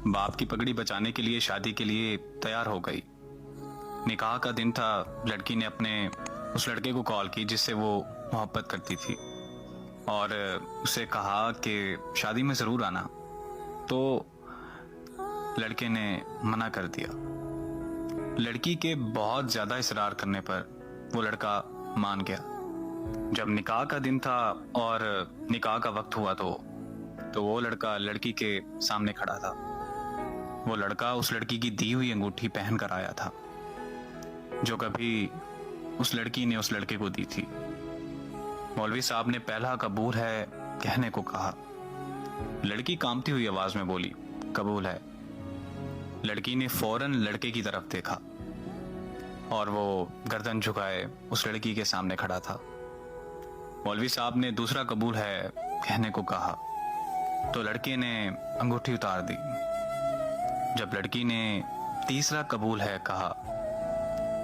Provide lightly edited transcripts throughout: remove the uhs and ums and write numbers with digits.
बाप की पगड़ी बचाने के लिए शादी के लिए तैयार हो गई। निकाह का दिन था। लड़की ने अपने उस लड़के को कॉल की जिससे वो मोहब्बत करती थी और उसे कहा कि शादी में ज़रूर आना। तो लड़के ने मना कर दिया। लड़की के बहुत ज़्यादा इसरार करने पर वो लड़का मान गया। जब निकाह का दिन था और निकाह का वक्त हुआ तो वो लड़का लड़की के सामने खड़ा था। वो लड़का उस लड़की की दी हुई अंगूठी पहन कर आया था जो कभी उस लड़की ने उस लड़के को दी थी। मौलवी साहब ने पहला कबूल है कहने को कहा। लड़की कांपती हुई आवाज में बोली, कबूल है। लड़की ने फौरन लड़के की तरफ देखा और वो गर्दन झुकाए उस लड़की के सामने खड़ा था। मौलवी साहब ने दूसरा कबूल है कहने को कहा तो लड़के ने अंगूठी उतार दी। जब लड़की ने तीसरा कबूल है कहा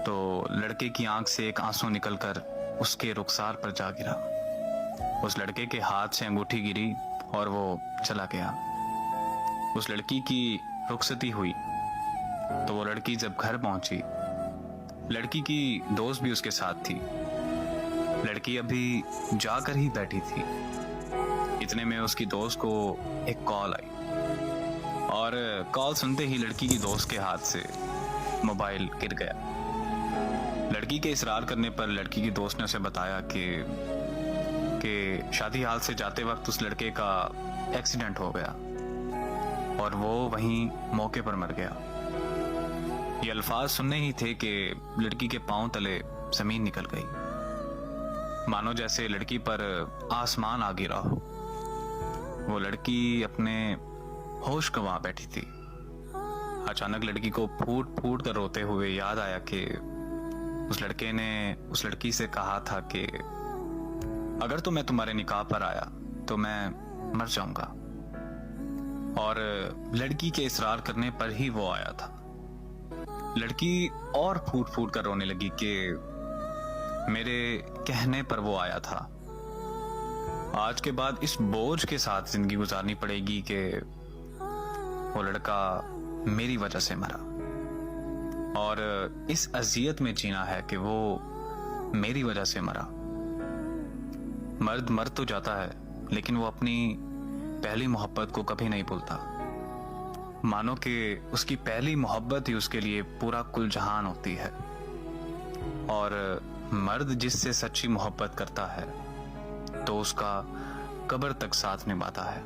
तो लड़के की आंख से एक आंसू निकलकर उसके रुखसार पर जा गिरा। उस लड़के के हाथ से अंगूठी गिरी और वो चला गया। उस लड़की की रुखसती हुई तो वो लड़की जब घर पहुंची, लड़की की दोस्त भी उसके साथ थी। लड़की अभी जाकर ही बैठी थी। इतने में उसकी दोस्त को एक कॉल आई और कॉल सुनते ही लड़की की दोस्त के हाथ से मोबाइल गिर गया। लड़की के इसरार करने पर लड़की की दोस्त ने उसे बताया कि शादी हाल से जाते वक्त उस लड़के का एक्सीडेंट हो गया और वो वहीं मौके पर मर गया। ये अल्फाज सुनने ही थे कि लड़की के पांव तले जमीन निकल गई, मानो जैसे लड़की पर आसमान आ गिरा हो। वो लड़की अपने होश गंवा बैठी थी। अचानक लड़की को फूट फूट कर रोते हुए याद आया कि उस लड़के ने उस लड़की से कहा था कि अगर तो मैं तुम्हारे निकाह पर आया तो मैं मर जाऊंगा, और लड़की के इसरार करने पर ही वो आया था। लड़की और फूट फूट कर रोने लगी कि मेरे कहने पर वो आया था। आज के बाद इस बोझ के साथ जिंदगी गुजारनी पड़ेगी कि वो लड़का मेरी वजह से मरा, और इस अजियत में जीना है कि वो मेरी वजह से मरा। मर्द मर तो जाता है लेकिन वो अपनी पहली मोहब्बत को कभी नहीं भूलता, मानो कि उसकी पहली मोहब्बत ही उसके लिए पूरा कुल जहान होती है। और मर्द जिससे सच्ची मोहब्बत करता है तो उसका कब्र तक साथ निभाता है।